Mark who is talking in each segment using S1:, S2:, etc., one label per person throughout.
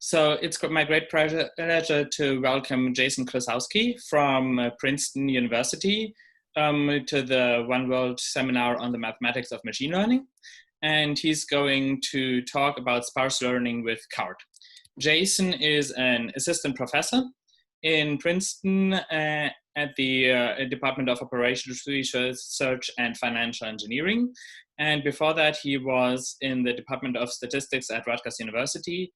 S1: So it's my great pleasure to welcome Jason Klusowski from Princeton University to the One World seminar on the mathematics of machine learning. And he's going to talk about sparse learning with CART. Jason is an assistant professor in Princeton at the Department of Operations Research and Financial Engineering. And before that, he was in the Department of Statistics at Rutgers University.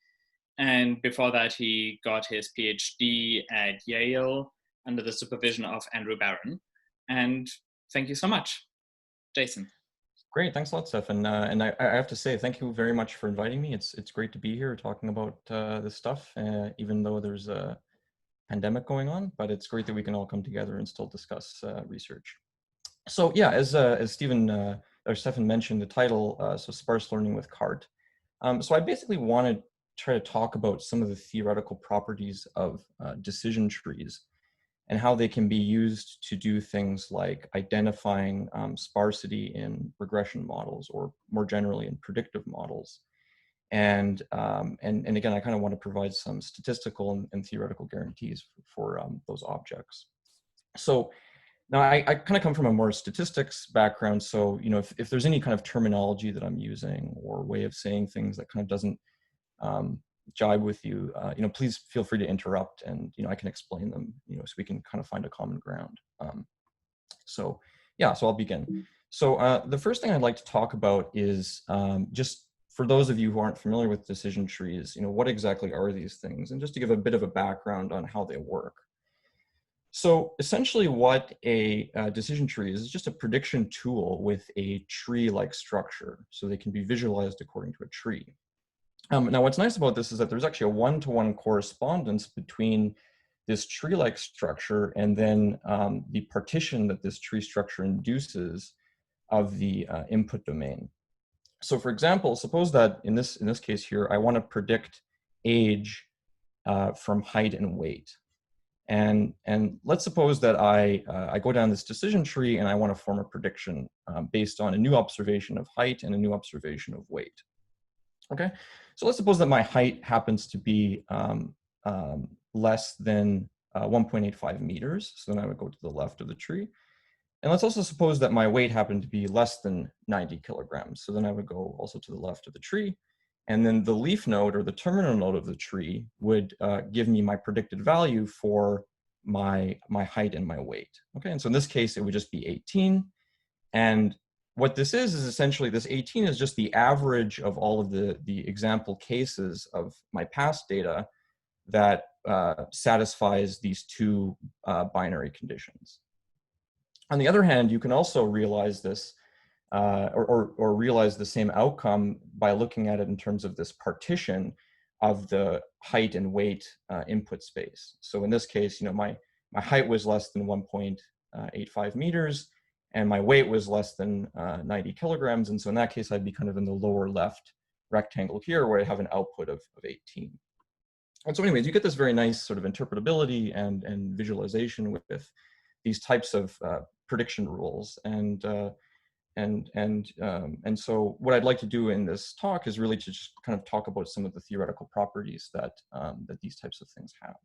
S1: And before that, he got his PhD at Yale under the supervision of Andrew Barron. And thank you so much, Jason.
S2: Great, thanks a lot, Stefan. And I have to say, thank you very much for inviting me. It's great to be here talking about this stuff, even though there's a pandemic going on. But it's great that we can all come together and still discuss research. So yeah, as Stefan mentioned, the title, so sparse learning with CART. So I basically want to try to talk about some of the theoretical properties of decision trees and how they can be used to do things like identifying sparsity in regression models, or more generally in predictive models. And again, I kind of want to provide some statistical and theoretical guarantees for those objects. So now I kind of come from a more statistics background. So, you know, if there's any kind of terminology that I'm using or way of saying things that kind of doesn't jibe with you, you know, please feel free to interrupt, and you know, I can explain them, you know, so we can kind of find a common ground. So yeah, so I'll begin. So the first thing I'd like to talk about is just for those of you who aren't familiar with decision trees, you know, what exactly are these things, and just to give a bit of a background on how they work. So essentially what a decision tree is just a prediction tool with a tree-like structure, so they can be visualized according to a tree. Now, what's nice about this is that there's actually a one-to-one correspondence between this tree-like structure and then the partition that this tree structure induces of the input domain. So for example, suppose that in this case here, I want to predict age from height and weight. And let's suppose that I go down this decision tree and I want to form a prediction based on a new observation of height and a new observation of weight. Okay, so let's suppose that my height happens to be less than 1.85 meters. So then I would go to the left of the tree. And let's also suppose that my weight happened to be less than 90 kilograms. So then I would go also to the left of the tree. And then the leaf node, or the terminal node of the tree, would give me my predicted value for my height and my weight. Okay, and so in this case, it would just be 18. And what this is essentially, this 18 is just the average of all of the example cases of my past data that satisfies these two binary conditions. On the other hand, you can also realize this or realize the same outcome by looking at it in terms of this partition of the height and weight input space. So in this case, you know, my height was less than 1.85 meters, and my weight was less than 90 kilograms. And so in that case, I'd be kind of in the lower left rectangle here, where I have an output of 18. And so anyways, you get this very nice sort of interpretability and visualization with these types of prediction rules. And so what I'd like to do in this talk is really to just kind of talk about some of the theoretical properties that these types of things have,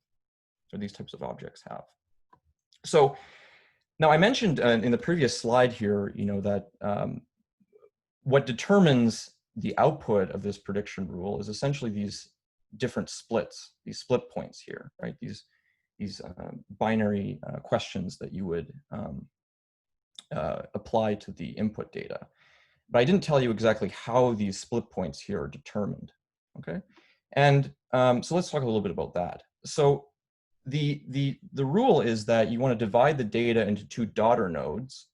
S2: or these types of objects have. So now I mentioned in the previous slide here, you know, that what determines the output of this prediction rule is essentially these different splits, these split points here, right? These binary questions that you would apply to the input data. But I didn't tell you exactly how these split points here are determined, okay? And so let's talk a little bit about that. So the rule is that you want to divide the data into two daughter nodes.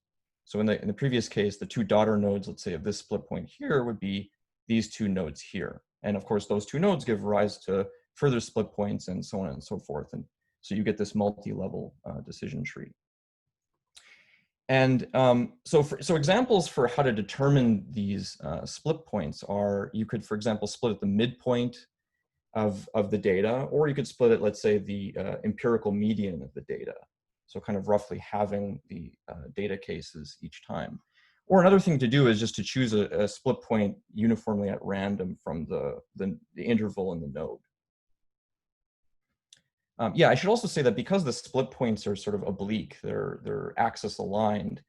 S2: So in the previous case, the two daughter nodes, let's say, of this split point here would be these two nodes here. And of course, those two nodes give rise to further split points and so on and so forth. And so you get this multi-level decision tree. And so examples for how to determine these split points are, you could, for example, split at the midpoint of the data, or you could split it, let's say, the empirical median of the data. So kind of roughly having the data cases each time. Or another thing to do is just to choose a split point uniformly at random from the interval in the node. Yeah, I should also say that because the split points are sort of oblique, they're axis aligned,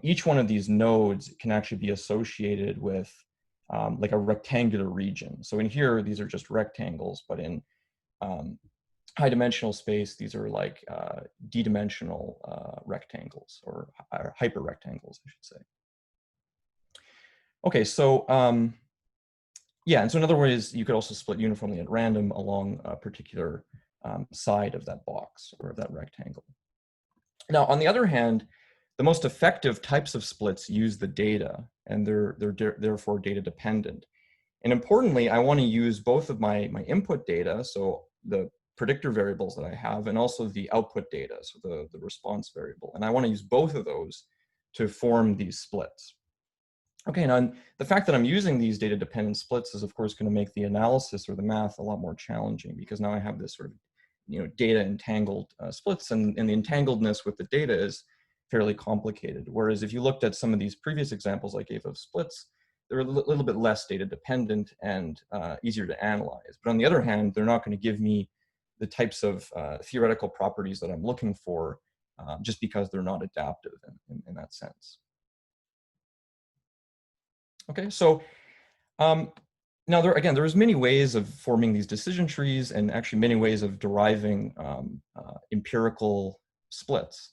S2: each one of these nodes can actually be associated with like a rectangular region. So in here, these are just rectangles, but in high dimensional space, these are like d-dimensional rectangles, or hyper rectangles, I should say. Okay, so yeah, and so in other words, you could also split uniformly at random along a particular side of that box or of that rectangle. Now, on the other hand, the most effective types of splits use the data, and they're therefore data dependent. And importantly, I want to use both of my input data, so the predictor variables that I have, and also the output data, so the response variable. And I want to use both of those to form these splits. Okay, now the fact that I'm using these data dependent splits is of course going to make the analysis or the math a lot more challenging, because now I have this sort of data entangled splits, and the entangledness with the data is fairly complicated. Whereas if you looked at some of these previous examples I gave of splits, they're a little bit less data dependent and easier to analyze. But on the other hand, they're not going to give me the types of theoretical properties that I'm looking for just because they're not adaptive in that sense. Okay, so now there's many ways of forming these decision trees, and actually many ways of deriving empirical splits.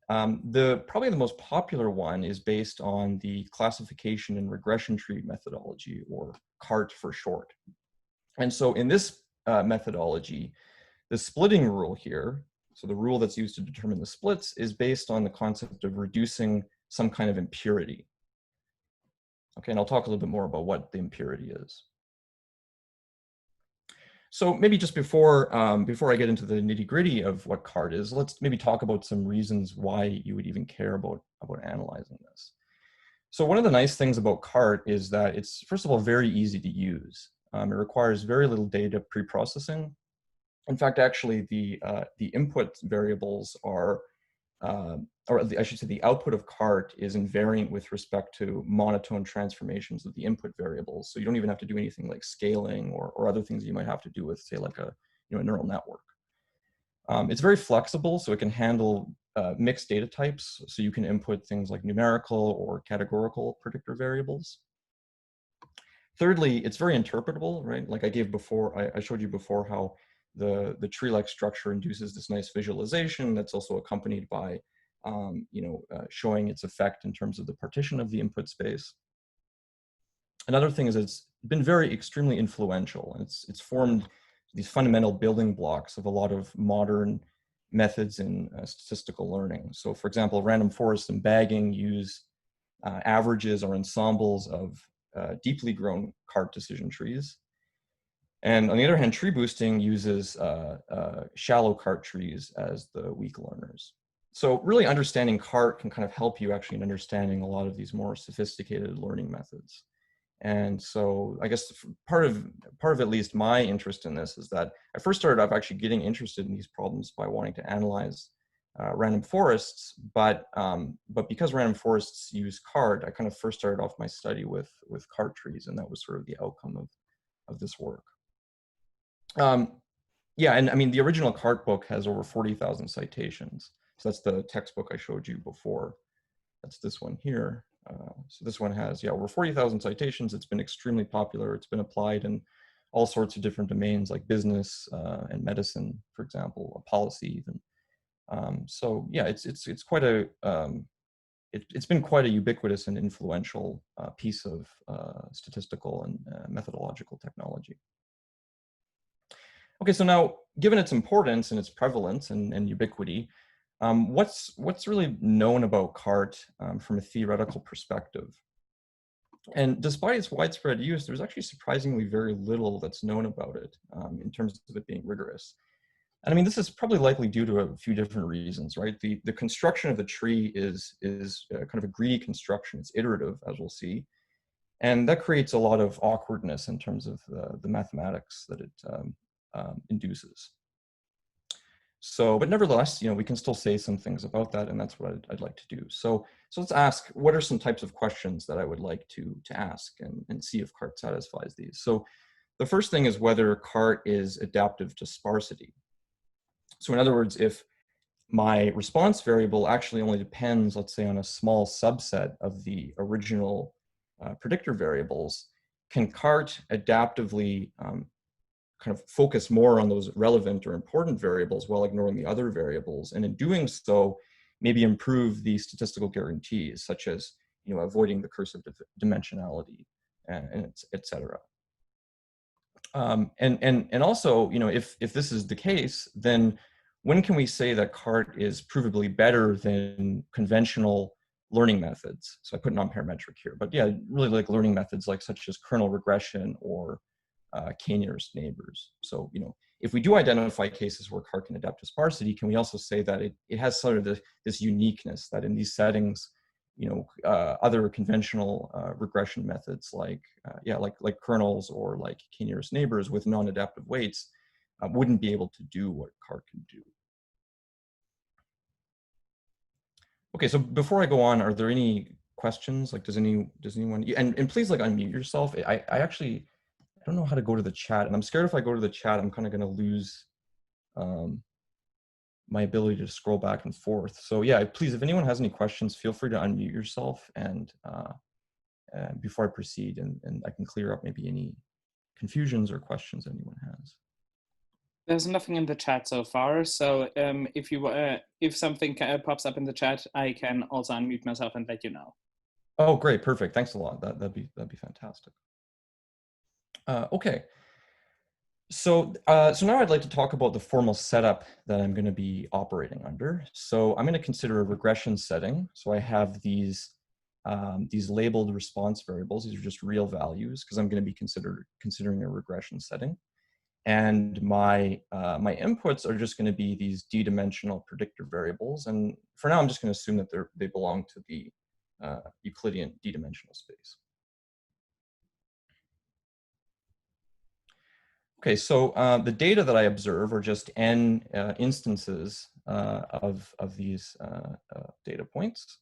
S2: Probably the most popular one is based on the classification and regression tree methodology, or CART for short. And so in this methodology, the splitting rule here, so the rule that's used to determine the splits, is based on the concept of reducing some kind of impurity. Okay, and I'll talk a little bit more about what the impurity is. So maybe just before I get into the nitty-gritty of what CART is, let's maybe talk about some reasons why you would even care about analyzing this. So one of the nice things about CART is that it's, first of all, very easy to use. It requires very little data pre-processing. In fact, actually, the input variables are, I should say the output of CART is invariant with respect to monotone transformations of the input variables. So you don't even have to do anything like scaling or other things you might have to do with, say, like a neural network. It's very flexible, so it can handle mixed data types. So you can input things like numerical or categorical predictor variables. Thirdly, it's very interpretable, right? Like I gave before, I showed you before how the tree-like structure induces this nice visualization that's also accompanied by showing its effect in terms of the partition of the input space. Another thing is it's been extremely influential, and it's formed these fundamental building blocks of a lot of modern methods in statistical learning. So for example, random forests and bagging use averages or ensembles of deeply grown CART decision trees. And on the other hand, tree boosting uses shallow CART trees as the weak learners. So really understanding CART can kind of help you actually in understanding a lot of these more sophisticated learning methods. And so I guess part of at least my interest in this is that I first started off actually getting interested in these problems by wanting to analyze random forests, but because random forests use CART, I kind of first started off my study with CART trees, and that was sort of the outcome of this work. Yeah, and I mean, the original CART book has over 40,000 citations. So that's the textbook I showed you before. That's this one here. So this one has, yeah, over 40,000 citations. It's been extremely popular. It's been applied in all sorts of different domains like business and medicine, for example, policy even. So yeah, it's quite a, it's been quite a ubiquitous and influential piece of statistical and methodological technology. Okay, so now, given its importance and its prevalence and ubiquity, what's really known about CART from a theoretical perspective? And despite its widespread use, there's actually surprisingly very little that's known about it in terms of it being rigorous. And I mean, this is probably likely due to a few different reasons, right? The construction of the tree is kind of a greedy construction. It's iterative, as we'll see. And that creates a lot of awkwardness in terms of the mathematics that it induces. So, but nevertheless, we can still say some things about that, and that's what I'd like to do. So let's ask, what are some types of questions that I would like to ask and see if CART satisfies these? So the first thing is whether CART is adaptive to sparsity. So in other words, if my response variable actually only depends, let's say, on a small subset of the original predictor variables, can CART adaptively kind of focus more on those relevant or important variables while ignoring the other variables, and in doing so, maybe improve the statistical guarantees, such as avoiding recursive dimensionality, and et cetera. And also, if this is the case, then when can we say that CART is provably better than conventional learning methods? So I put non-parametric here, but yeah, really like learning methods like such as kernel regression or k-nearest neighbors. So, if we do identify cases where CART can adapt to sparsity, can we also say that it has sort of this uniqueness that in these settings, other conventional regression methods like kernels or like k-nearest neighbors with non-adaptive weights wouldn't be able to do what CART can do. Okay, so before I go on, are there any questions? Like, does anyone, and please like unmute yourself. I actually, I don't know how to go to the chat, and I'm scared if I go to the chat, I'm kind of going to lose my ability to scroll back and forth. So yeah, please, if anyone has any questions, feel free to unmute yourself and before I proceed, and I can clear up maybe any confusions or questions anyone has.
S1: There's nothing in the chat so far, so if something pops up in the chat, I can also unmute myself and let you know.
S2: Oh, great, perfect. Thanks a lot. That'd be fantastic. Okay. So now I'd like to talk about the formal setup that I'm going to be operating under. So I'm going to consider a regression setting. So I have these labeled response variables. These are just real values because I'm going to be considering a regression setting. And my inputs are just going to be these d-dimensional predictor variables. And for now, I'm just going to assume that they belong to the Euclidean d-dimensional space. Okay, so the data that I observe are just n instances of these data points.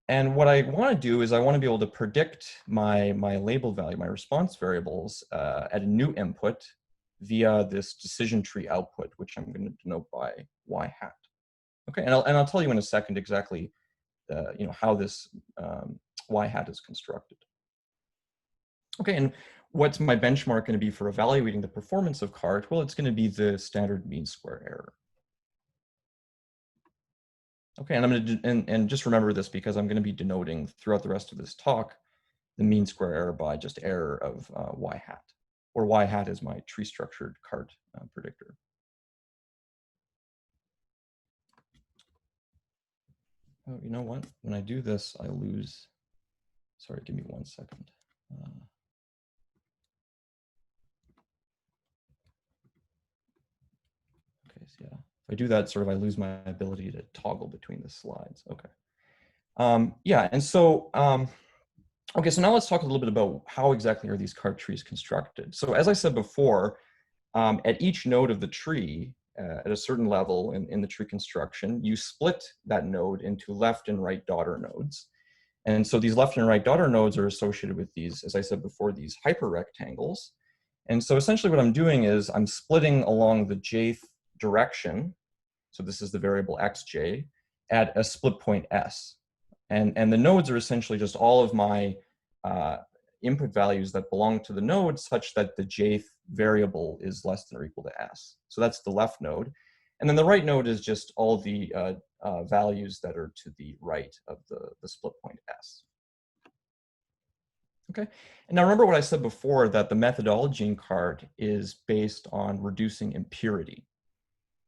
S2: And what I want to do is I want to be able to predict my label value, my response variables at a new input via this decision tree output, which I'm going to denote by y hat. Okay, and I'll tell you in a second exactly how this y hat is constructed. Okay, and what's my benchmark going to be for evaluating the performance of CART? Well, it's going to be the standard mean square error. Okay, and I'm going to and just remember this because I'm going to be denoting throughout the rest of this talk the mean square error by just error of y hat, or y hat is my tree structured CART predictor. Oh, you know what? When I do this, I lose. Sorry, give me 1 second. Okay, so yeah, if I do that, sort of, I lose my ability to toggle between the slides. Okay. Yeah, and so, okay, so now let's talk a little bit about how exactly are these CART trees constructed. So as I said before, at each node of the tree, at a certain level in the tree construction, you split that node into left and right daughter nodes. And so these left and right daughter nodes are associated with these, as I said before, these hyperrectangles. And so essentially what I'm doing is I'm splitting along the jth direction. So this is the variable xj at a split point s. And the nodes are essentially just all of my input values that belong to the node such that the jth variable is less than or equal to s. So that's the left node. And then the right node is just all the values that are to the right of the split point s. Okay, and now remember what I said before, that the methodology in CART is based on reducing impurity.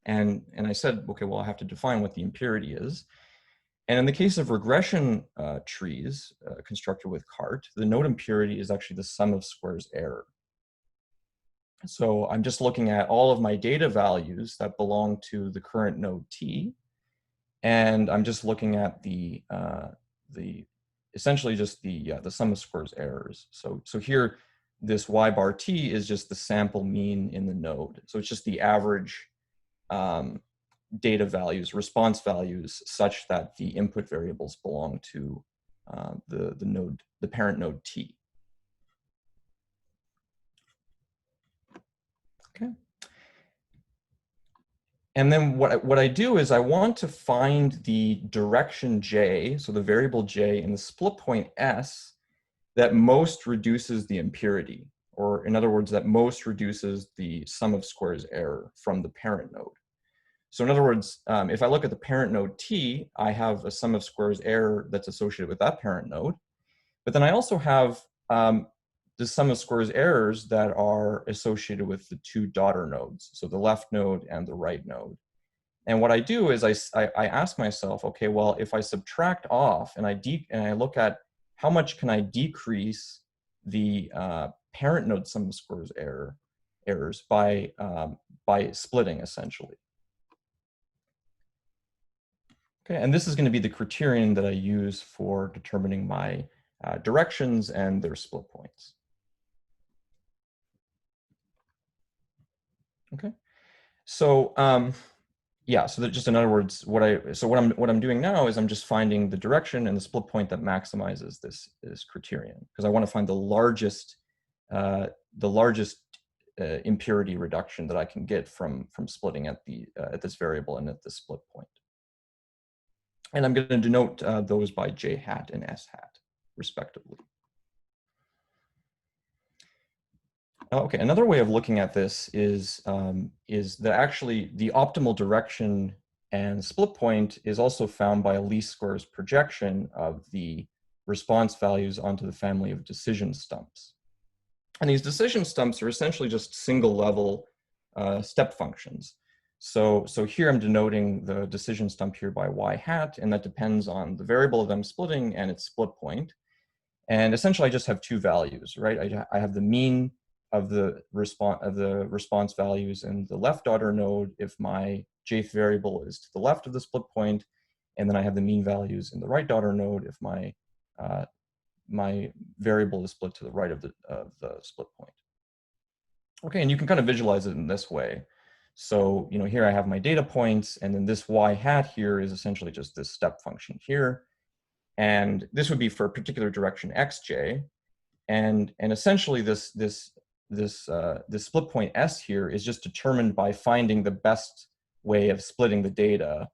S2: And I said, okay, well, I have to define what the impurity is. And in the case of regression trees constructed with CART, the node impurity is actually the sum of squares error. So I'm just looking at all of my data values that belong to the current node T, and I'm just looking at essentially just the sum of squares errors. So here, this y bar T is just the sample mean in the node. So it's just the average data values, response values, such that the input variables belong to the parent node T. Okay. And then what I do is I want to find the direction j, so the variable j in the split point s, that most reduces the impurity, or in other words, that most reduces the sum of squares error from the parent node. So in other words, if I look at the parent node t, I have a sum of squares error that's associated with that parent node. But then I also have the sum of squares errors that are associated with the two daughter nodes, so the left node and the right node. And what I do is I ask myself, okay, well, if I subtract off and I look at how much can I decrease the parent node sum of squares errors by splitting, essentially. Okay, and this is going to be the criterion that I use for determining my directions and their split points. Okay, so yeah, so that just in other words, what I'm doing now is I'm just finding the direction and the split point that maximizes this criterion, because I want to find the largest impurity reduction that I can get from splitting at this variable and at this split point. And I'm going to denote those by j hat and s hat, respectively. Okay, another way of looking at this is that actually the optimal direction and split point is also found by a least squares projection of the response values onto the family of decision stumps. And these decision stumps are essentially just single level step functions. So here I'm denoting the decision stump here by y hat, and that depends on the variable of them splitting and its split point. And essentially I just have two values, right? I have the mean of the response values in the left daughter node if my jth variable is to the left of the split point, and then I have the mean values in the right daughter node if my my variable is split to the right of the split point. Okay, and you can kind of visualize it in this way. So, you know, here I have my data points, and then this y hat here is essentially just this step function here. And this would be for a particular direction xj. And essentially this split point s here is just determined by finding the best way of splitting the data,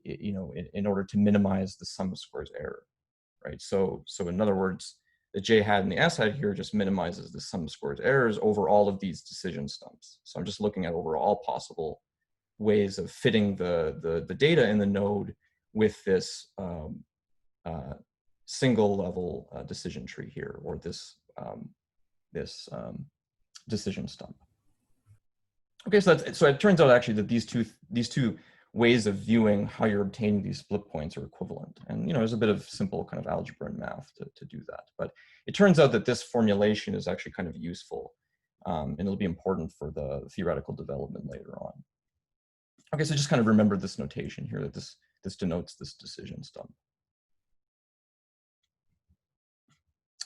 S2: you know, in order to minimize the sum of squares error, right? So in other words, the j hat and the s hat here just minimizes the sum of squares errors over all of these decision stumps. So I'm just looking at over all possible ways of fitting the data in the node with this single level decision tree here, or this decision stump. Okay, so it turns out actually that these two ways of viewing how you're obtaining these split points are equivalent. And you know, there's a bit of simple kind of algebra and math to do that. But it turns out that this formulation is actually kind of useful, and it'll be important for the theoretical development later on. Okay, so just kind of remember this notation here, that this denotes this decision stump.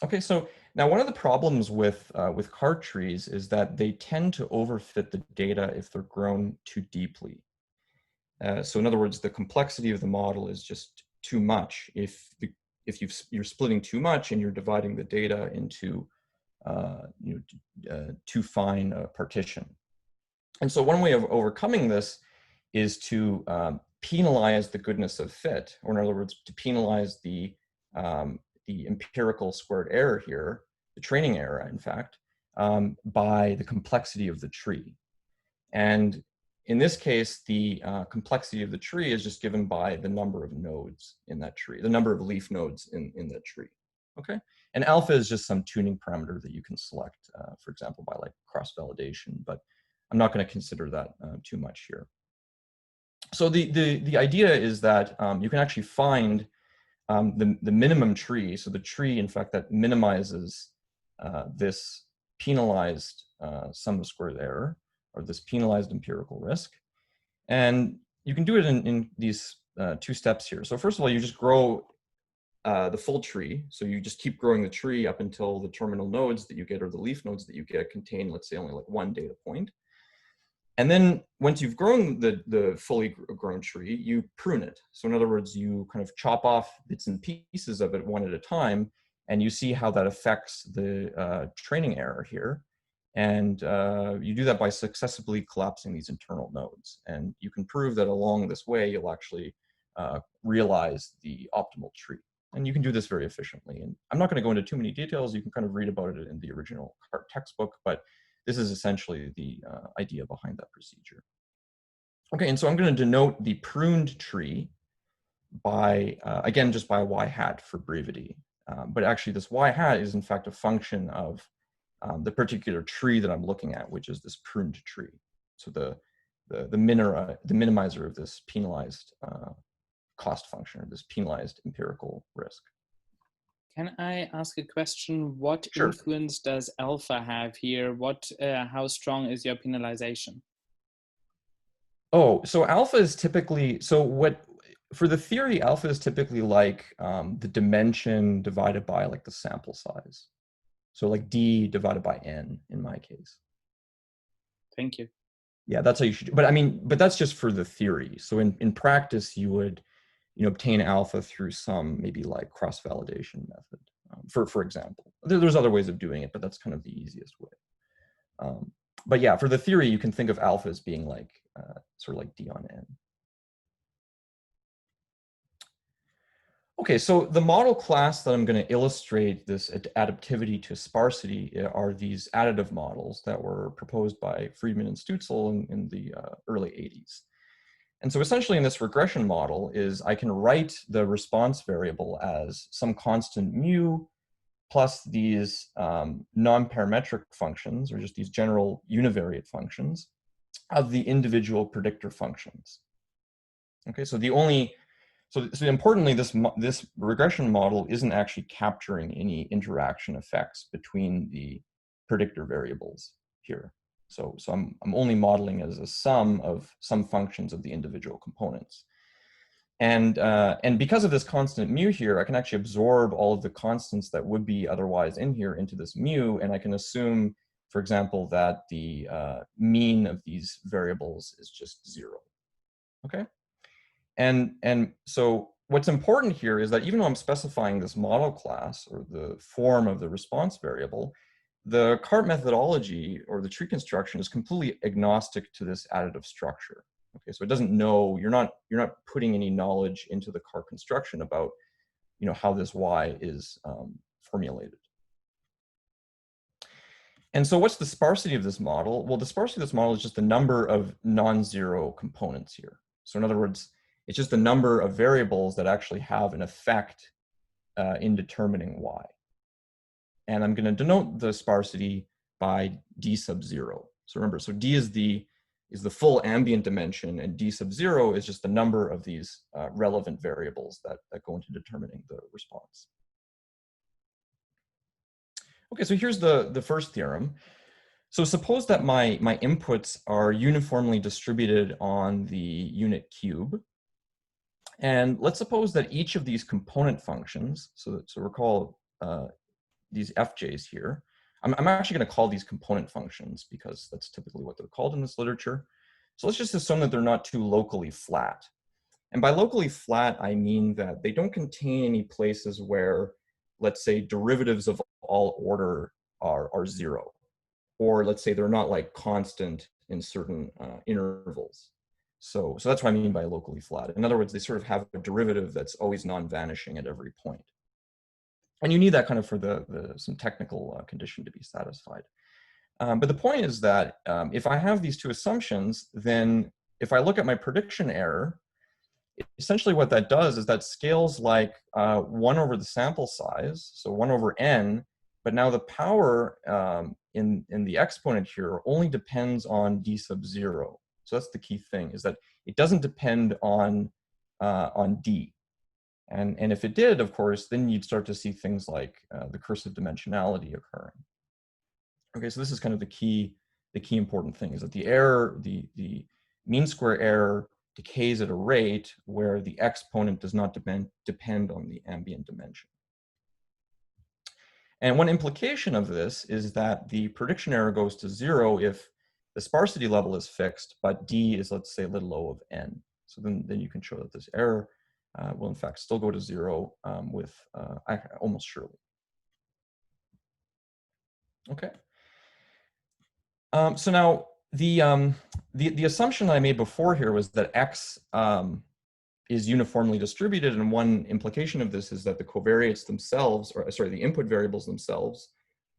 S2: Okay, so now one of the problems with card trees is that they tend to overfit the data if they're grown too deeply. So in other words, the complexity of the model is just too much if you're splitting too much and you're dividing the data into too fine a partition. And so one way of overcoming this is to penalize the goodness of fit, or in other words, to penalize the empirical squared error here, the training error, in fact, by the complexity of the tree. And in this case, the complexity of the tree is just given by the number of nodes in that tree, the number of leaf nodes in that tree. Okay, and alpha is just some tuning parameter that you can select, for example, by like cross-validation, but I'm not going to consider that too much here. So the idea is that you can actually find the minimum tree, so the tree, in fact, that minimizes this penalized sum of squared error, or this penalized empirical risk. And you can do it in these two steps here. So first of all, you just grow the full tree. So you just keep growing the tree up until the terminal nodes that you get, or the leaf nodes that you get, contain, let's say, only like one data point. And then once you've grown the fully grown tree, you prune it. So in other words, you kind of chop off bits and pieces of it one at a time, and you see how that affects the training error here. And you do that by successively collapsing these internal nodes. And you can prove that along this way, you'll actually realize the optimal tree. And you can do this very efficiently. And I'm not going to go into too many details. You can kind of read about it in the original CART textbook, but this is essentially the idea behind that procedure. Okay, and so I'm going to denote the pruned tree by, again, just by y hat for brevity. But actually this y hat is in fact a function of the particular tree that I'm looking at, which is this pruned tree. So the minimizer of this penalized cost function, or this penalized empirical risk.
S1: Can I ask a question? What
S2: Sure.
S1: influence does alpha have here? How strong is your penalization?
S2: Oh, so alpha is typically, for the theory, alpha is typically like the dimension divided by like the sample size. So like D divided by N in my case.
S1: Thank you.
S2: Yeah, that's how you should do. But I mean, but that's just for the theory. So in practice, you would, obtain alpha through some maybe like cross-validation method, for example. There's other ways of doing it, but that's kind of the easiest way. But yeah, for the theory, you can think of alpha as being like sort of like D on N. Okay, so the model class that I'm going to illustrate this adaptivity to sparsity are these additive models that were proposed by Friedman and Stutzel in the early 80s. And so essentially in this regression model is I can write the response variable as some constant mu plus these non-parametric functions, or just these general univariate functions of the individual predictor functions. Okay, so so importantly, this regression model isn't actually capturing any interaction effects between the predictor variables here. So I'm only modeling as a sum of some functions of the individual components. And because of this constant mu here, I can actually absorb all of the constants that would be otherwise in here into this mu, and I can assume, for example, that the mean of these variables is just 0. Okay? And so what's important here is that even though I'm specifying this model class, or the form of the response variable, the CART methodology, or the tree construction, is completely agnostic to this additive structure. Okay, so it doesn't know, you're not putting any knowledge into the CART construction about how this y is formulated. And so what's the sparsity of this model? Well, the sparsity of this model is just the number of non-zero components here. So in other words, it's just the number of variables that actually have an effect in determining y. And I'm going to denote the sparsity by d sub 0. So remember, so d is the full ambient dimension, and d sub 0 is just the number of these relevant variables that go into determining the response. Okay, so here's the first theorem. So suppose that my inputs are uniformly distributed on the unit cube. And let's suppose that each of these component functions, so recall these fj's here, I'm actually going to call these component functions because that's typically what they're called in this literature. So let's just assume that they're not too locally flat. And by locally flat, I mean that they don't contain any places where, let's say, derivatives of all order are 0. Or let's say they're not like constant in certain intervals. So that's what I mean by locally flat. In other words, they sort of have a derivative that's always non-vanishing at every point. And you need that kind of for some technical condition to be satisfied. But the point is that if I have these two assumptions, then if I look at my prediction error, essentially what that does is that scales like 1 over the sample size, so 1 over n, but now the power in the exponent here only depends on d sub 0. So that's the key thing, is that it doesn't depend on d. And if it did, of course, then you'd start to see things like the cursive dimensionality occurring. Okay, so this is kind of the key important thing, is that the error, the mean square error decays at a rate where the exponent does not depend on the ambient dimension. And one implication of this is that the prediction error goes to 0 if the sparsity level is fixed, but d is, let's say, little o of n. So then you can show that this error will in fact still go to 0 with almost surely. Okay. So now the assumption I made before here was that X is uniformly distributed, and one implication of this is that the covariates themselves, or sorry, the input variables themselves,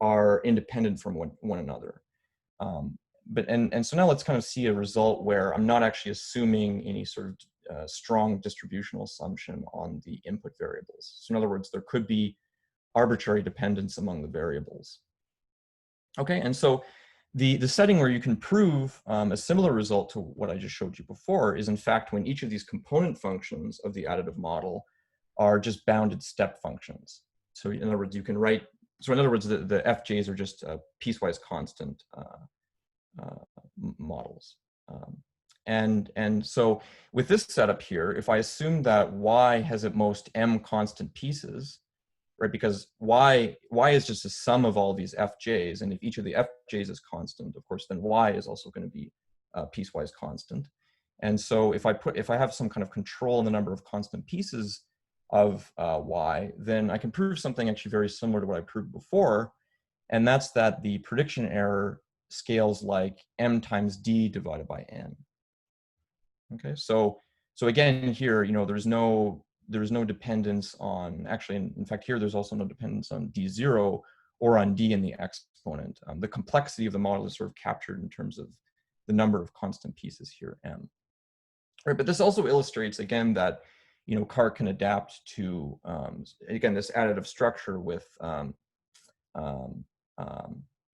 S2: are independent from one another. And so now let's kind of see a result where I'm not actually assuming any sort of strong distributional assumption on the input variables. So in other words, there could be arbitrary dependence among the variables. Okay, and so the setting where you can prove a similar result to what I just showed you before is in fact when each of these component functions of the additive model are just bounded step functions. So in other words, you can write, so in other words, the FJs are just piecewise constant models. And so with this setup here, if I assume that Y has at most M constant pieces, right? Because Y is just a sum of all these FJs, and if each of the FJs is constant, of course, then Y is also going to be piecewise constant. And so if I have some kind of control in the number of constant pieces of Y, then I can prove something actually very similar to what I proved before, and that's that the prediction error scales like M times D divided by N. Okay, so again here, you know, there's no dependence on, actually, in fact, here there's also no dependence on D0 or on D in the exponent. The complexity of the model is sort of captured in terms of the number of constant pieces here, M. Right, but this also illustrates, again, that, you know, CART can adapt to, again, this additive structure with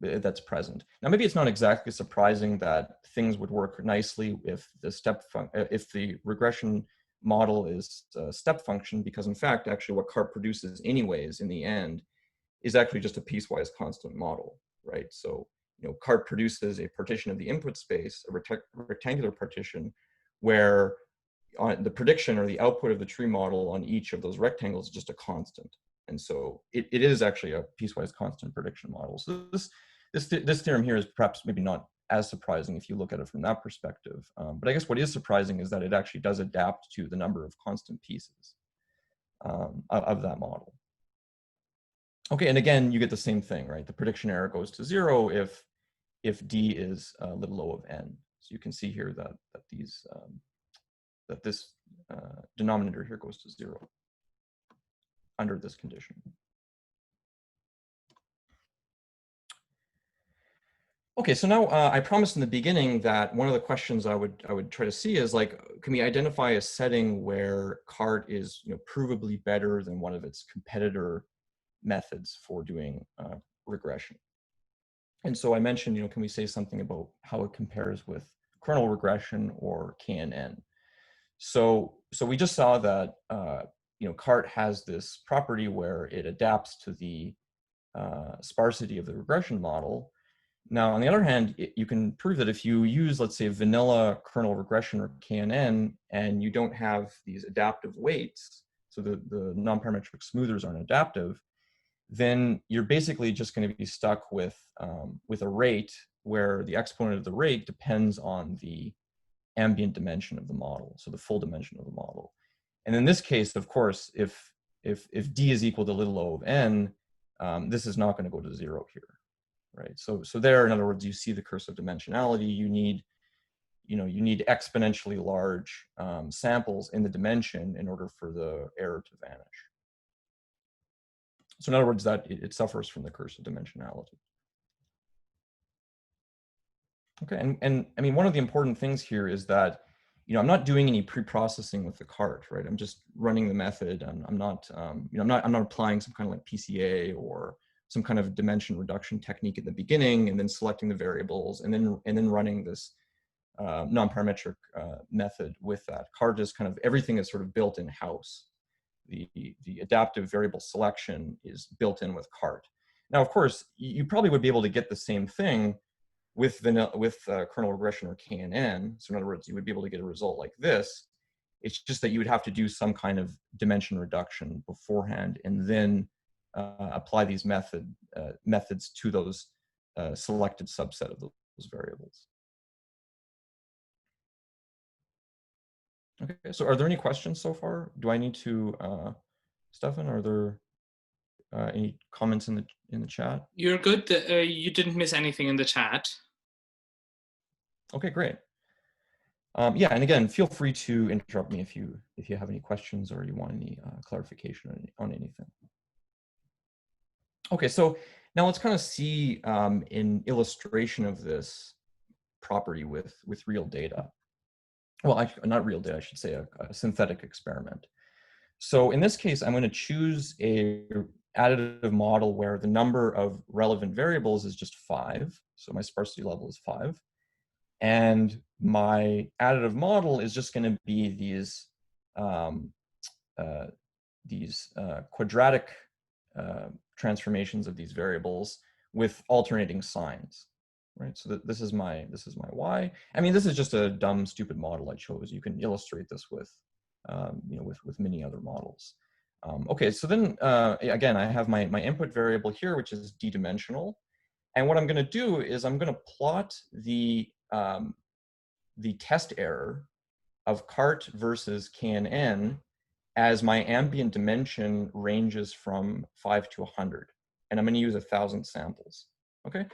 S2: that's present. Now, maybe it's not exactly surprising that things would work nicely if the regression model is a step function, because in fact, actually what CART produces anyways in the end is actually just a piecewise constant model, right? So, you know, CART produces a partition of the input space, a rectangular partition, where on the prediction or the output of the tree model on each of those rectangles is just a constant. And so it is actually a piecewise constant prediction model. So this theorem here is perhaps maybe not as surprising if you look at it from that perspective. But I guess what is surprising is that it actually does adapt to the number of constant pieces of that model. Okay, and again, you get the same thing, right? The prediction error goes to 0 if D is little o of n. So you can see here that this denominator here goes to 0 under this condition. Okay, so now I promised in the beginning that one of the questions I would try to see is, like, can we identify a setting where CART is, you know, provably better than one of its competitor methods for doing regression? And so I mentioned, you know, can we say something about how it compares with kernel regression or KNN? So we just saw that you know, CART has this property where it adapts to the sparsity of the regression model. Now, on the other hand, you can prove that if you use, let's say, vanilla kernel regression or KNN, and you don't have these adaptive weights, so the non-parametric smoothers aren't adaptive, then you're basically just going to be stuck with a rate where the exponent of the rate depends on the ambient dimension of the model, so the full dimension of the model. And in this case, of course, if D is equal to little o of n, this is not going to go to 0 here, right? So there, in other words, you see the curse of dimensionality. You need exponentially large samples in the dimension in order for the error to vanish. So in other words, that it suffers from the curse of dimensionality. Okay, and I mean, one of the important things here is that, you know, I'm not doing any pre-processing with the CART, right? I'm just running the method, and I'm not, you know, I'm not applying some kind of like PCA or some kind of dimension reduction technique at the beginning, and then selecting the variables, and then running this non-parametric method with that. CART is kind of, everything is sort of built in house. The adaptive variable selection is built in with CART. Now, of course, you probably would be able to get the same thing with kernel regression or KNN. So in other words, you would be able to get a result like this. It's just that you would have to do some kind of dimension reduction beforehand, and then apply these methods to those selected subset of those variables. Okay, so are there any questions so far? Do I need to, Stefan, are there any comments in the chat?
S1: You're good. You didn't miss anything in the chat.
S2: Okay, great. Yeah, and again, feel free to interrupt me if you have any questions or you want any clarification on anything. Okay, so now let's kind of see an illustration of this property with real data. Well, actually, not real data, I should say a synthetic experiment. So in this case, I'm going to choose a additive model where the number of relevant variables is just 5. So my sparsity level is 5. And my additive model is just going to be these quadratic transformations of these variables with alternating signs, right? So this is my y. I mean, this is just a dumb, stupid model I chose. You can illustrate this with with many other models. Okay, so then again, I have my input variable here, which is d-dimensional. And what I'm going to do is I'm going to plot the test error of cart versus KNN as my ambient dimension ranges from 5 to 100. And I'm going to use 1,000 samples. Okay.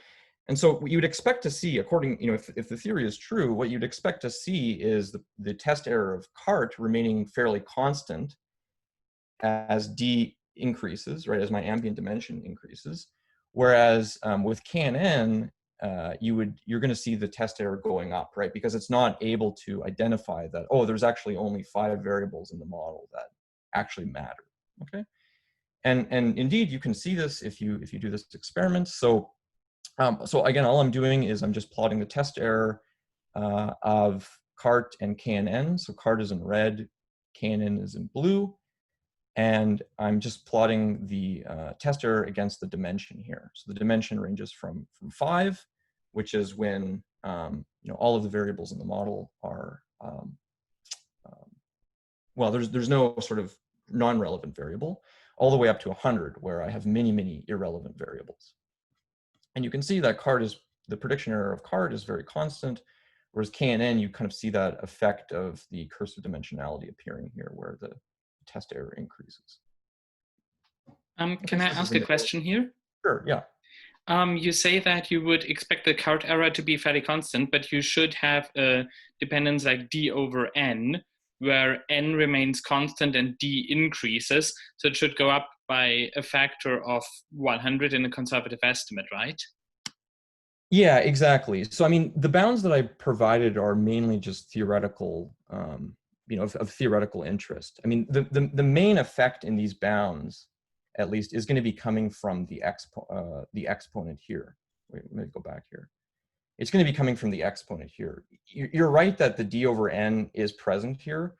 S2: And so what you'd expect to see, according, if the theory is true, what you'd expect to see is the test error of cart remaining fairly constant as d increases, right, as my ambient dimension increases. Whereas with KNN, you're going to see the test error going up, right, because it's not able to identify that, oh, there's actually only 5 variables in the model that actually matter. Okay, and indeed you can see this if you do this experiment. So so again, all I'm doing is I'm just plotting the test error of cart and KNN. So cart is in red, KNN is in blue. And I'm just plotting the test error against the dimension here. So the dimension ranges from 5, which is when all of the variables in the model are well, there's no sort of non-relevant variable, all the way up to 100, where I have many irrelevant variables. And you can see that the prediction error of cart is very constant, whereas KNN, you kind of see that effect of the cursive dimensionality appearing here, where the test error increases.
S1: Can I ask a question here?
S2: Sure, yeah.
S1: You say that you would expect the cart error to be fairly constant, but you should have a dependence like d over n, where n remains constant and d increases. So it should go up by a factor of 100 in a conservative estimate, right?
S2: Yeah, exactly. So, I mean, the bounds that I provided are mainly just theoretical, of theoretical interest. I mean, the main effect in these bounds, at least, is going to be coming from the exponent here. Wait, let me go back here. It's going to be coming from the exponent here. You're right that the d over n is present here.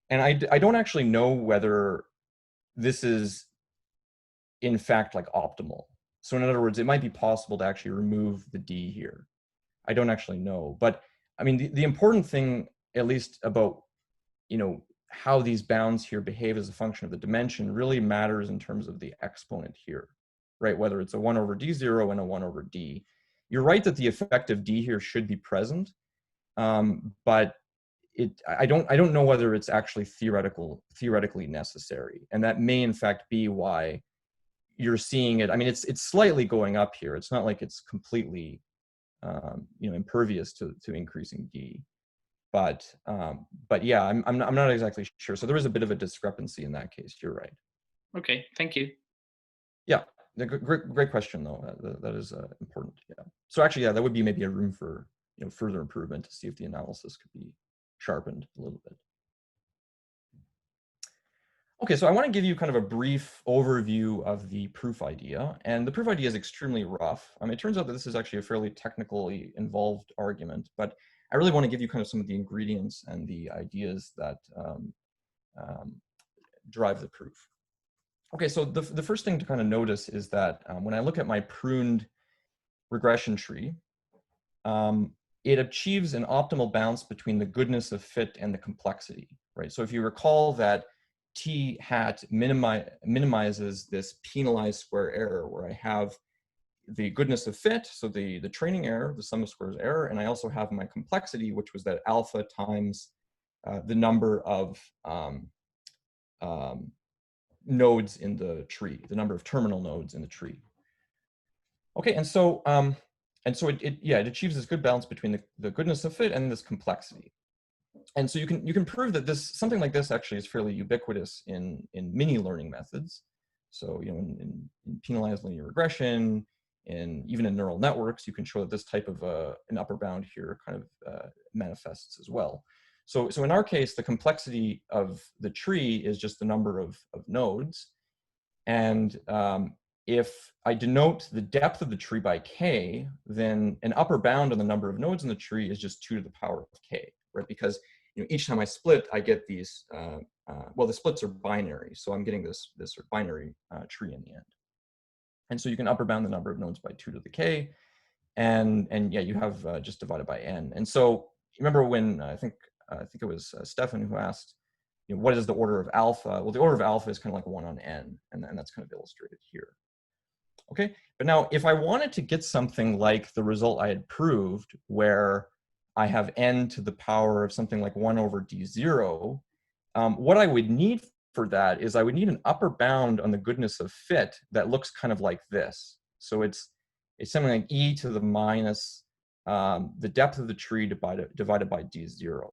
S2: And I don't actually know whether this is, in fact, like optimal. So in other words, it might be possible to actually remove the d here. I don't actually know. But I mean, the important thing, at least about, how these bounds here behave as a function of the dimension, really matters in terms of the exponent here, right? Whether it's a 1 over d0 and a 1 over d. You're right that the effect of d here should be present, but I don't know whether it's actually theoretically necessary, and that may in fact be why you're seeing it. I mean, it's slightly going up here. It's not like it's completely impervious to increasing d, but yeah, I'm not exactly sure. So there is a bit of a discrepancy in that case. You're right.
S1: Okay, thank you.
S2: Yeah, great question though. That is important. Yeah. So actually, yeah, that would be maybe a room for further improvement to see if the analysis could be sharpened a little bit. Okay, so I want to give you kind of a brief overview of the proof idea. And the proof idea is extremely rough. It turns out that this is actually a fairly technically involved argument, but I really want to give you kind of some of the ingredients and the ideas that drive the proof. Okay, so the first thing to kind of notice is that when I look at my pruned regression tree, it achieves an optimal balance between the goodness of fit and the complexity, right? So if you recall that T hat minimizes this penalized square error, where I have the goodness of fit, so the training error, the sum of squares error, and I also have my complexity, which was that alpha times the number of nodes in the tree, the number of terminal nodes in the tree. Okay, and so so it achieves this good balance between the goodness of fit and this complexity. And so you can prove that something like this actually is fairly ubiquitous in many learning methods. So in penalized linear regression, and even in neural networks, you can show that this type of an upper bound here kind of manifests as well. So in our case, the complexity of the tree is just the number of nodes. And if I denote the depth of the tree by k, then an upper bound on the number of nodes in the tree is just 2 to the power of k, right? Because each time I split, I get these, well, the splits are binary, so I'm getting this sort of binary tree in the end. And so you can upper bound the number of nodes by 2 to the k, and yeah, you have just divided by n. And so remember when I think it was Stefan who asked, what is the order of alpha? Well, the order of alpha is kind of like 1 on n, and that's kind of illustrated here. Okay, but now if I wanted to get something like the result I had proved, where I have n to the power of something like 1 over d0, what I would need for that is I would need an upper bound on the goodness of fit that looks kind of like this. So it's something like e to the minus the depth of the tree divided by d0.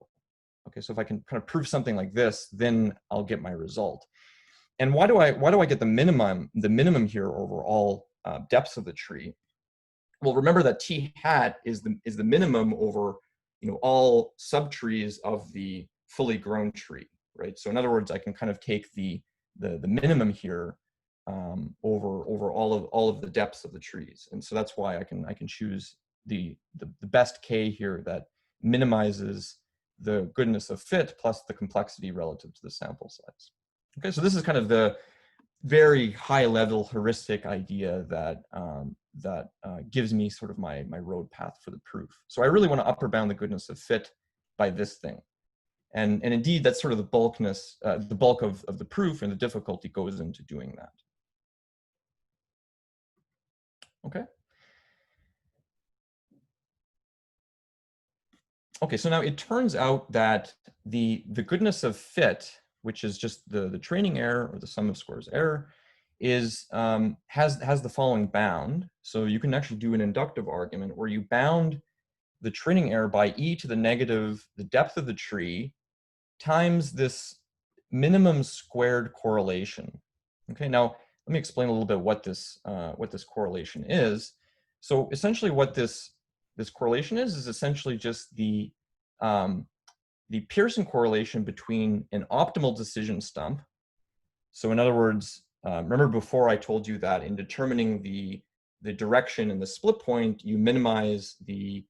S2: Okay, so if I can kind of prove something like this, then I'll get my result. And why do I get the minimum here over all depths of the tree? Well, remember that t hat is the minimum over all subtrees of the fully grown tree, right? So in other words, I can kind of take the minimum here over all of the depths of the trees, and so that's why I can choose the best k here that minimizes the goodness of fit plus the complexity relative to the sample size. Okay, so this is kind of the very high level heuristic idea that gives me sort of my road path for the proof. So I really want to upper bound the goodness of fit by this thing. And indeed, that's sort of the bulk of the proof, and the difficulty goes into doing that. Okay. Okay, so now it turns out that the goodness of fit, which is just the training error or the sum of squares error, is has the following bound. So you can actually do an inductive argument where you bound the training error by e to the negative the depth of the tree times this minimum squared correlation. Okay, now let me explain a little bit what this correlation is. So essentially, what this correlation is essentially just the Pearson correlation between an optimal decision stump. So in other words, remember before I told you that in determining the direction and the split point, you minimize the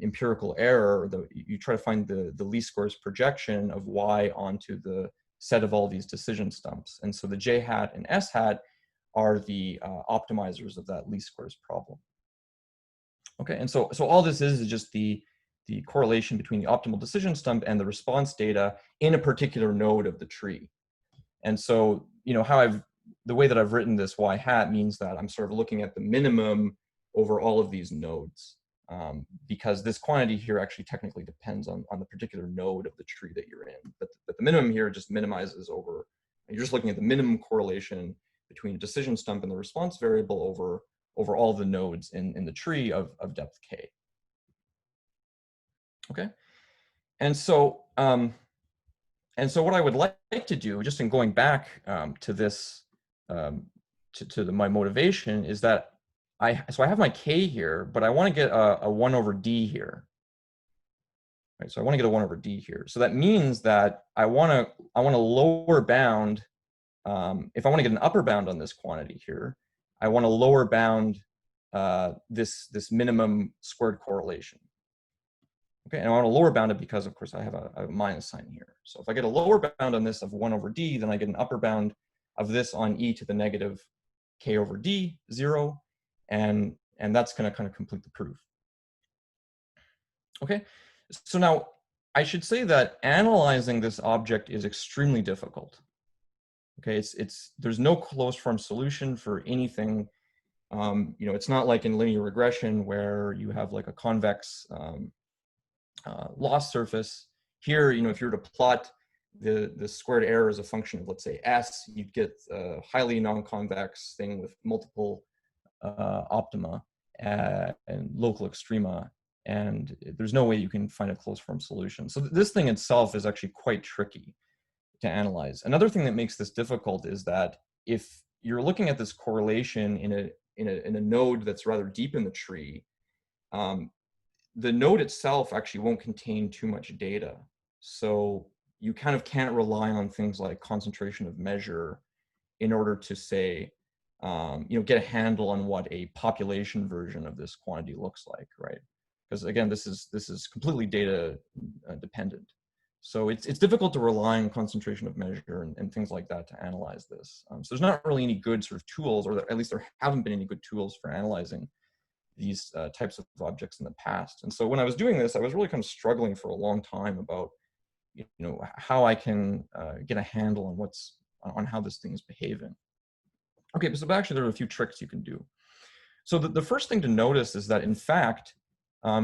S2: empirical error, you try to find the least squares projection of y onto the set of all these decision stumps. And so the j hat and s hat are the optimizers of that least squares problem. Okay, and so all this is just the correlation between the optimal decision stump and the response data in a particular node of the tree. And so, the way that I've written this y hat means that I'm sort of looking at the minimum over all of these nodes, because this quantity here actually technically depends on the particular node of the tree that you're in. But the minimum here just minimizes over, you're just looking at the minimum correlation between a decision stump and the response variable over all the nodes in the tree of depth k. Okay, and so what I would like to do, just in going back to this, my motivation, is that I have my k here, but I want to get a 1 over d here. Right, so I want to get a 1 over d here. So that means that I want to lower bound. If I want to get an upper bound on this quantity here, I want to lower bound this minimum squared correlation. Okay, and I want to lower bound it because, of course, I have a minus sign here. So if I get a lower bound on this of 1 over d, then I get an upper bound of this on e to the negative k over d, 0, and that's going to kind of complete the proof. Okay, so now I should say that analyzing this object is extremely difficult. Okay, there's no closed form solution for anything. It's not like in linear regression where you have like a convex loss surface. Here, if you were to plot the squared error as a function of, let's say, s, you'd get a highly non-convex thing with multiple optima. and local extrema, and there's no way you can find a closed form solution. So this thing itself is actually quite tricky to analyze. Another thing that makes this difficult is that if you're looking at this correlation in a node that's rather deep in the tree, the node itself actually won't contain too much data. So you kind of can't rely on things like concentration of measure in order to say, get a handle on what a population version of this quantity looks like, right? Because again, this is completely data dependent. So it's difficult to rely on concentration of measure and things like that to analyze this. So there's not really any good sort of tools, or at least there haven't been any good tools for analyzing these types of objects in the past. And so when I was doing this, I was really kind of struggling for a long time about, how I can get a handle on how this thing is behaving. Okay, so actually there are a few tricks you can do. So the first thing to notice is that in fact,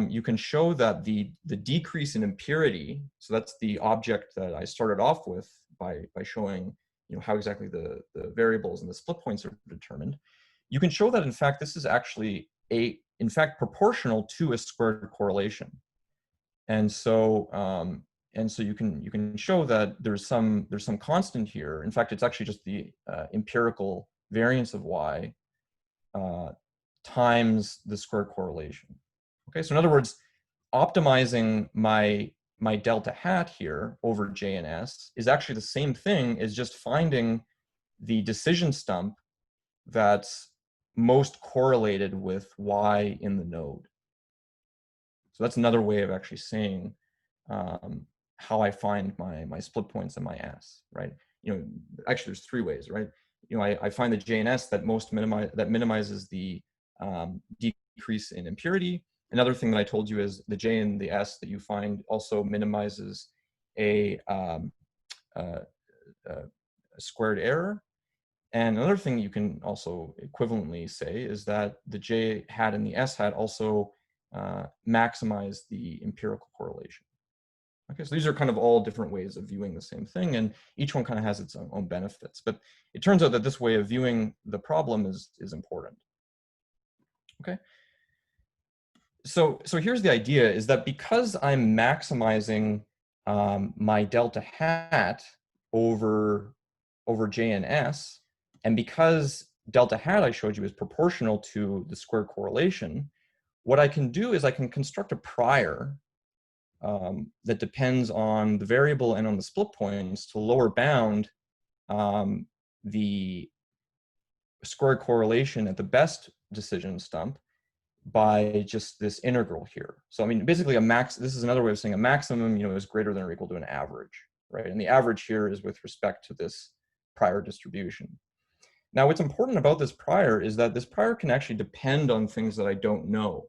S2: you can show that the decrease in impurity, so that's the object that I started off with by showing how exactly the variables and the split points are determined. You can show that in fact this is actually in fact proportional to a squared correlation. And so you can show that there's some constant here. In fact, it's actually just the empirical variance of y times the squared correlation. Okay, so in other words, optimizing my delta hat here over J and S is actually the same thing as just finding the decision stump that's most correlated with Y in the node. So that's another way of actually saying how I find my split points and my S, right? Actually there's three ways, right? I find the J and S that minimizes the decrease in impurity. Another thing that I told you is the J and the S that you find also minimizes a squared error. And another thing you can also equivalently say is that the J hat and the S hat also maximize the empirical correlation. Okay, so these are kind of all different ways of viewing the same thing, and each one kind of has its own benefits. But it turns out that this way of viewing the problem is important. Okay. So here's the idea, is that because I'm maximizing my delta hat over J and S, and because delta hat I showed you is proportional to the squared correlation, what I can do is I can construct a prior that depends on the variable and on the split points to lower bound the squared correlation at the best decision stump by just this integral here. So I mean, basically this is another way of saying a maximum, is greater than or equal to an average, right? And the average here is with respect to this prior distribution. Now, what's important about this prior is that this prior can actually depend on things that I don't know.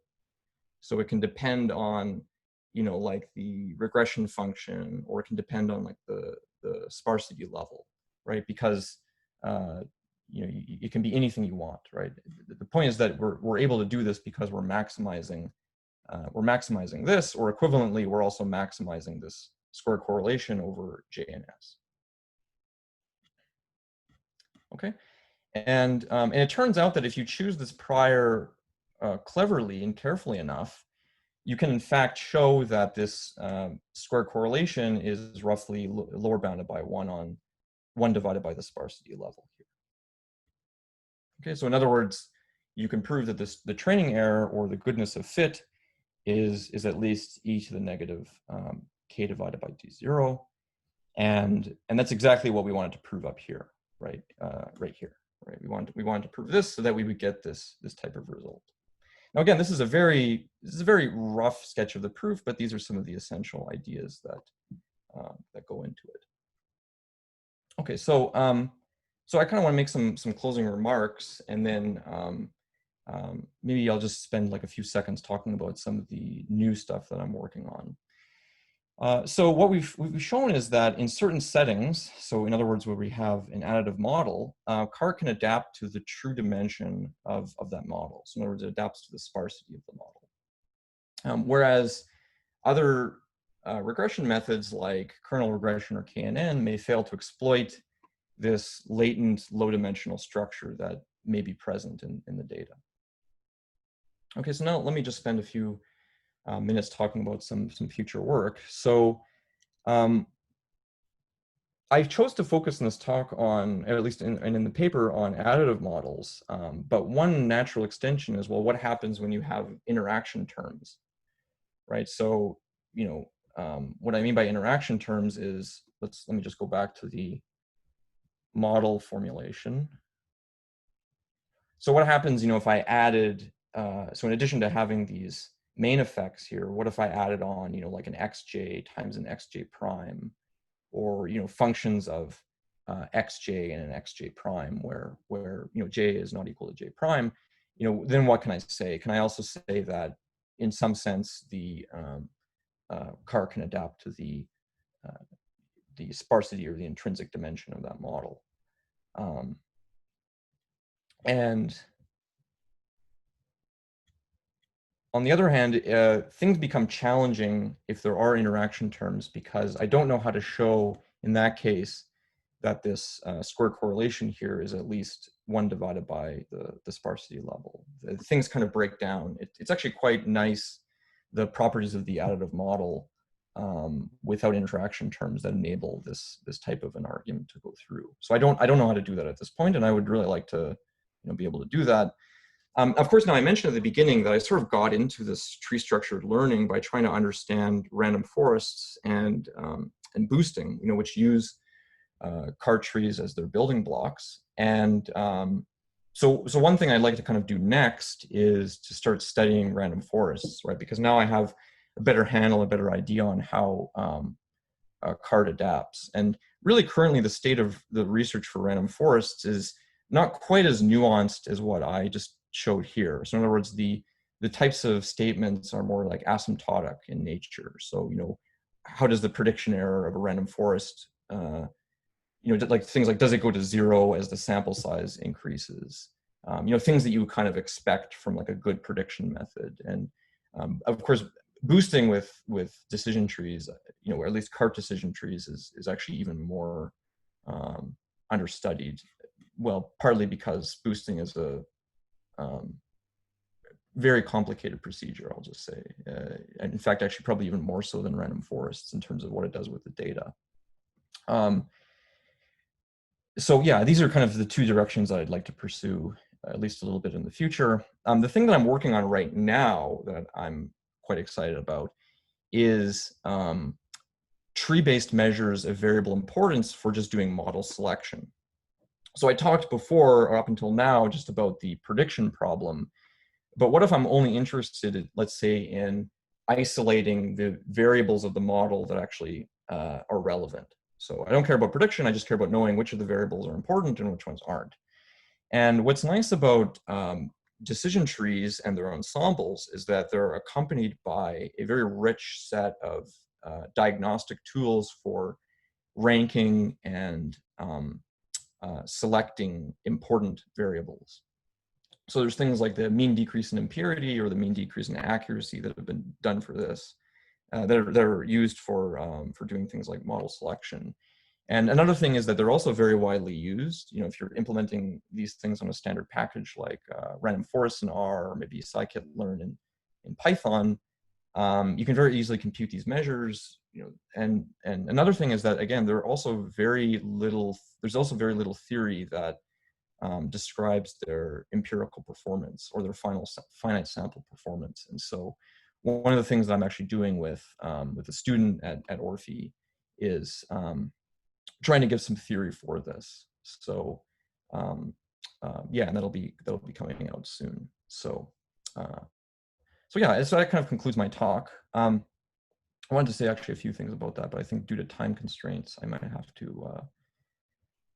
S2: So it can depend on, like the regression function, or it can depend on like the sparsity level, right? Because it can be anything you want, right? The point is that we're able to do this because we're maximizing this, or equivalently, we're also maximizing this squared correlation over J and S. Okay, and it turns out that if you choose this prior cleverly and carefully enough, you can in fact show that this squared correlation is roughly lower bounded by 1 divided by the sparsity level here. Okay, so in other words, you can prove that the training error, or the goodness of fit, is at least e to the negative k divided by d0, and that's exactly what we wanted to prove up here, right? Right here, right? We wanted to prove this so that we would get this type of result. Now again, this is a very rough sketch of the proof, but these are some of the essential ideas that go into it. Okay, so I kind of want to make some closing remarks, and then maybe I'll just spend like a few seconds talking about some of the new stuff that I'm working on. So what we've shown is that in certain settings, so in other words, where we have an additive model, CAR can adapt to the true dimension of that model. So in other words, it adapts to the sparsity of the model. Whereas other regression methods like kernel regression or KNN may fail to exploit this latent low dimensional structure that may be present in the data. Okay, so now let me just spend a few minutes talking about some future work. So I chose to focus in this talk on, at least in the paper, on additive models. But one natural extension is, well, what happens when you have interaction terms, right? So, you know, what I mean by interaction terms is, let me just go back to the model formulation. So what happens, you know, if I added, so in addition to having these main effects here, what if I added on, you know, like an xj times an xj prime, or, you know, functions of xj and an xj prime where, you know, j is not equal to j prime, you know, then what can I say? Can I also say that in some sense the car can adapt to the sparsity or the intrinsic dimension of that model? And on the other hand, things become challenging if there are interaction terms, because I don't know how to show in that case that this square correlation here is at least 1 divided by the sparsity level. Things kind of break down. It's actually quite nice, the properties of the additive model without interaction terms that enable this type of an argument to go through. So I don't know how to do that at this point, and I would really like to, you know, be able to do that. Of course, now I mentioned at the beginning that I sort of got into this tree structured learning by trying to understand random forests and boosting, you know, which use card trees as their building blocks. And so one thing I'd like to kind of do next is to start studying random forests, right? Because now I have a better handle, a better idea on how card adapts. And really currently the state of the research for random forests is not quite as nuanced as what I just showed here. So in other words, the types of statements are more like asymptotic in nature. So, you know, how does the prediction error of a random forest, you know, like things like, does it go to 0 as the sample size increases? You know, things that you kind of expect from like a good prediction method. And of course, boosting with decision trees, you know, or at least cart decision trees is actually even more understudied. Well, partly because boosting is a very complicated procedure, I'll just say. And in fact, actually probably even more so than random forests in terms of what it does with the data. So yeah, these are kind of the 2 directions that I'd like to pursue, at least a little bit in the future. The thing that I'm working on right now that I'm quite excited about is tree-based measures of variable importance for just doing model selection. So I talked before, or up until now, just about the prediction problem. But what if I'm only interested, let's say, in isolating the variables of the model that actually are relevant? So I don't care about prediction, I just care about knowing which of the variables are important and which ones aren't. And what's nice about decision trees and their ensembles is that they're accompanied by a very rich set of diagnostic tools for ranking and selecting important variables. So there's things like the mean decrease in impurity or the mean decrease in accuracy that have been done for this, that are used for doing things like model selection. And another thing is that they're also very widely used. You know, if you're implementing these things on a standard package like random forest in R, or maybe scikit-learn in Python, you can very easily compute these measures. You know, and another thing is that, again, there's also very little theory that describes their empirical performance or their finite sample performance. And so one of the things that I'm actually doing with a student at Orphe is trying to give some theory for this. So yeah, and that'll be coming out soon. So so yeah, so that kind of concludes my talk. I wanted to say actually a few things about that, but I think due to time constraints, I might have to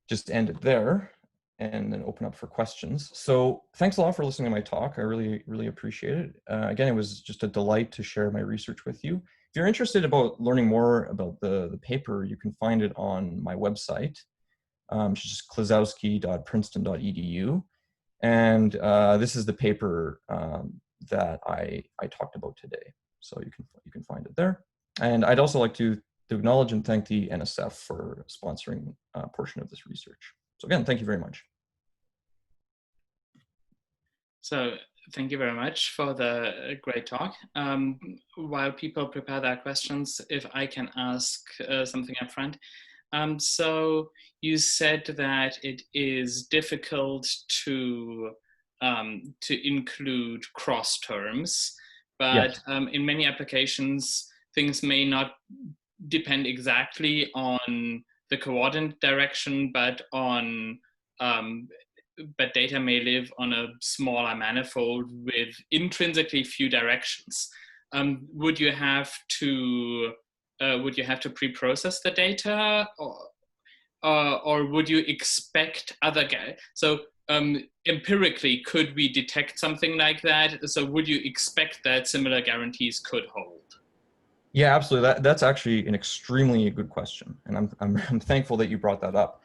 S2: just end it there and then open up for questions. So thanks a lot for listening to my talk. I really appreciate it. Again, it was just a delight to share my research with you. If you're interested about learning more about the paper, you can find it on my website, which is klusowski.princeton.edu. And this is the paper that I talked about today. So you can find it there. And I'd also like to acknowledge and thank the NSF for sponsoring a portion of this research. So again, thank you very much.
S1: So Thank you very much for the great talk. While people prepare their questions, if I can ask something up front. So you said that it is difficult to include cross terms, but
S2: Yes.
S1: in many applications, things may not depend exactly on the coordinate direction, but on but data may live on a smaller manifold with intrinsically few directions. Would you have to pre-process the data, or would you expect other so empirically, could we detect something like that? So would you expect that similar guarantees could hold?
S2: Yeah, absolutely. That's actually an extremely good question, and I'm thankful that you brought that up.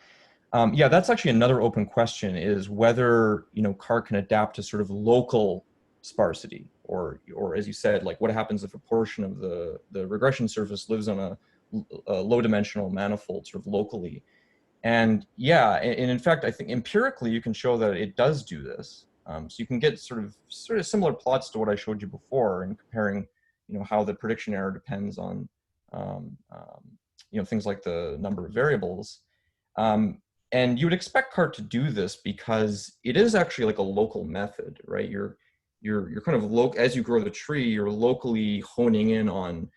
S2: Yeah, that's actually another open question: is whether CAR can adapt to sort of local sparsity, or as you said, like what happens if a portion of the regression surface lives on a low-dimensional manifold sort of locally. And yeah, and in fact, I think empirically you can show that it does do this. So you can get sort of similar plots to what I showed you before, and comparing, how the prediction error depends on, things like the number of variables. And you would expect CART to do this because it is actually like a local method, right? You're kind of as you grow the tree, you're locally honing in on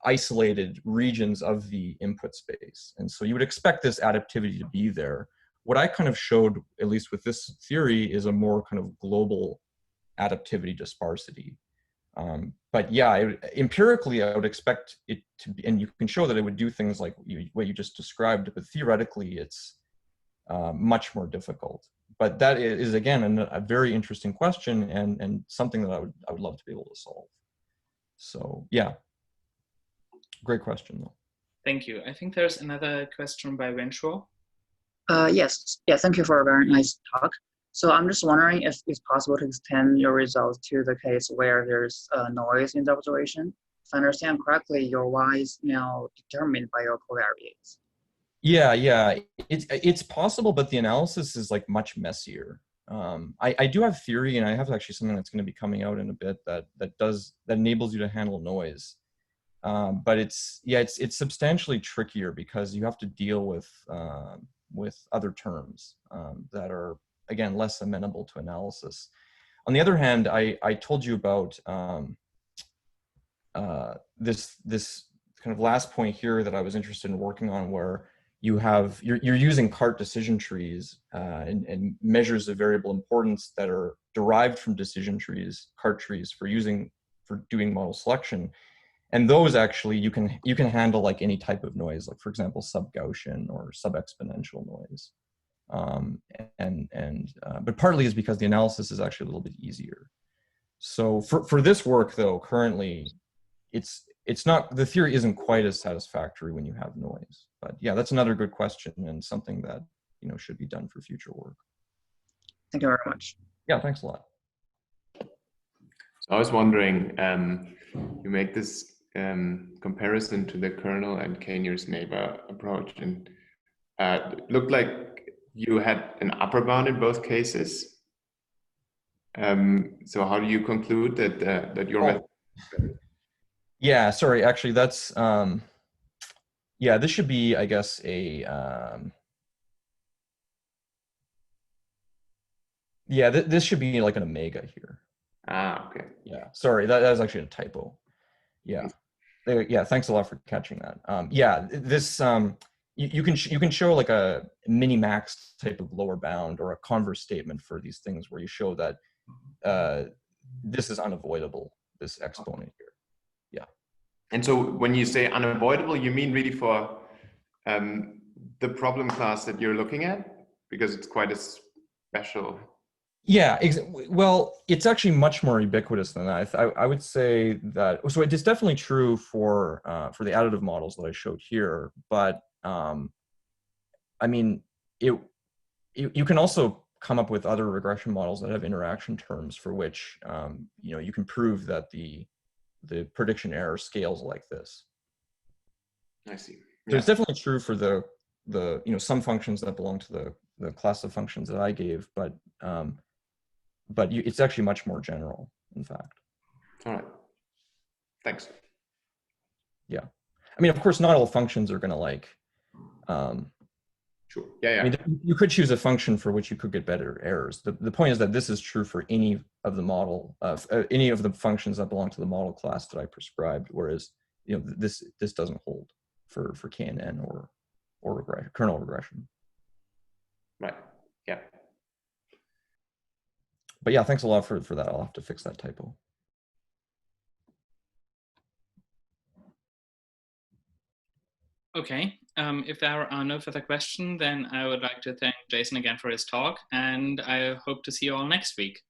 S2: isolated regions of the input space. And so you would expect this adaptivity to be there. What I kind of showed, at least with this theory, is a more kind of global adaptivity to sparsity. But yeah, empirically, I would expect it to be, and you can show that it would do things like what you just described, but theoretically, it's much more difficult. But that is, again, a very interesting question, and something that I would love to be able to solve. So yeah, great question though.
S1: Thank you. I think there's another question by Renshaw.
S3: Yes. Yeah, thank you for a very nice talk. So I'm just wondering if it's possible to extend your results to the case where there's noise in the observation. If I understand correctly, your Y is now determined by your covariates.
S2: Yeah, it's possible, but the analysis is like much messier. I do have theory, and I have actually something that's going to be coming out in a bit that enables you to handle noise. But it's substantially trickier because you have to deal with other terms that are, again, less amenable to analysis. On the other hand, I told you about this kind of last point here that I was interested in working on, where you're using CART decision trees and measures of variable importance that are derived from decision trees, CART trees, for doing model selection. And those actually you can handle like any type of noise, like for example sub-Gaussian or sub-exponential noise. But partly is because the analysis is actually a little bit easier. So for this work though, currently it's not, the theory isn't quite as satisfactory when you have noise. But yeah, that's another good question and something that should be done for future work.
S3: Thank you very much.
S2: Yeah, thanks a lot.
S4: So I was wondering, you make this comparison to the kernel and k-nearest neighbor approach, and it looked like you had an upper bound in both cases. So how do you conclude that your method?
S2: Yeah, sorry, actually that's yeah, this should be, I guess, a yeah, this should be like an omega here.
S4: Ah, okay.
S2: Yeah, sorry, that was actually a typo. Yeah. Yeah, thanks a lot for catching that. Yeah, this you can show like a mini-max type of lower bound or a converse statement for these things where you show that this is unavoidable, this exponent here. Yeah.
S4: And so when you say unavoidable, you mean really for the problem class that you're looking at, because it's quite a special.
S2: Yeah, well, it's actually much more ubiquitous than that. I would say that, so it is definitely true for the additive models that I showed here, but I mean, you can also come up with other regression models that have interaction terms for which you can prove that the prediction error scales like this.
S4: I see.
S2: So it's definitely true for the some functions that belong to the class of functions that I gave, but but it's actually much more general, in fact.
S4: All right. Thanks.
S2: Yeah. I mean, of course, not all functions are going to like,
S4: Sure. Yeah.
S2: I mean, you could choose a function for which you could get better errors. The point is that this is true for any of the model, any of the functions that belong to the model class that I prescribed, whereas, you know, this doesn't hold for KNN or kernel regression.
S4: Right. Yeah.
S2: But yeah, thanks a lot for that. I'll have to fix that typo.
S1: Okay, if there are no further questions, then I would like to thank Jason again for his talk, and I hope to see you all next week.